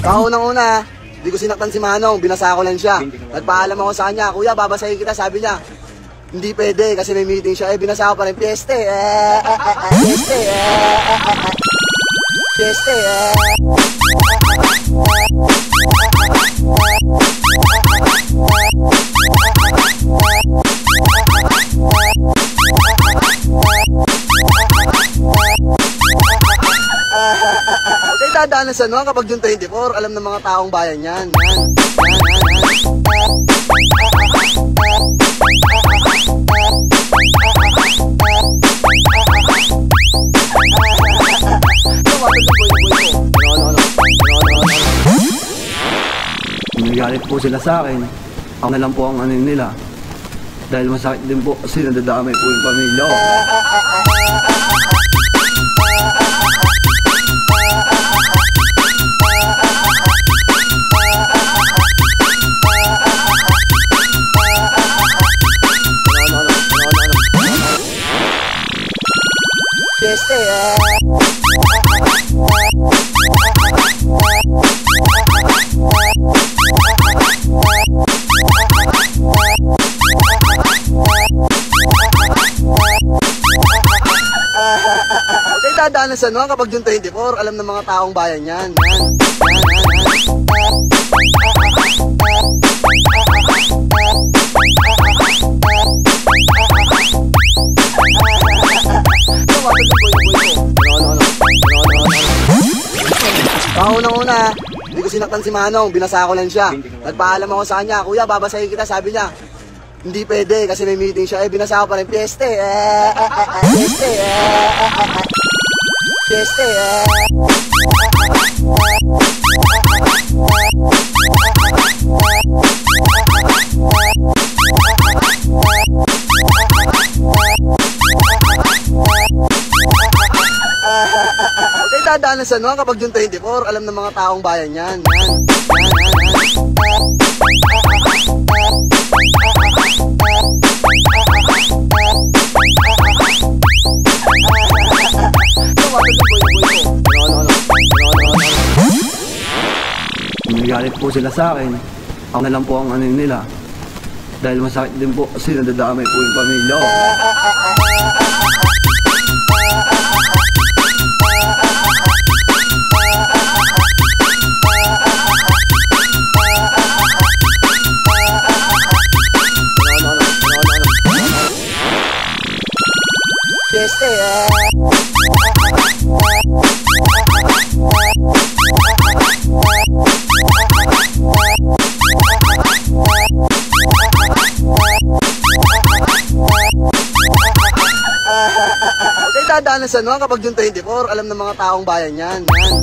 Kaunang-una, hindi ko sinaktan si Manong, binasa ko lang siya. Nagpaalam ako sa kanya, kuya, babasahin kita, sabi niya. Hindi pwede kasi may meeting siya. Binasa ko pa rin, Pieste. Pieste. Okay, dadaanan sa ano kapag June 24, alam ng mga taong bayan yan. Nagalit po sila sa akin. Ako na lang po ang ano nila. Dahil masakit din po kasi nadadamay po yung pamilya ko. Okay, dadaanan sa ano kapag June 24, alam ng mga taong bayan yan. Kaunang-una, hindi ko sinaktan si Manong, binasa ko lang siya. Nagpaalam ako sa kanya, kuya, babasahin kita, sabi niya. Hindi pwede kasi may meeting siya. Binasa ko pa rin, Pieste. Pieste. Pieste. Okay, dadaanan sa ano kapag June 24, alam ng mga taong bayan yan. Nagalit po sila sa akin. Ako na lang po ang ano nila. Dahil masakit din po kasi nadadamay po yung pamilya ko. Pieste. Okay, dadaanan sa ano kapag June 24, alam ng mga taong bayan yan. Yan.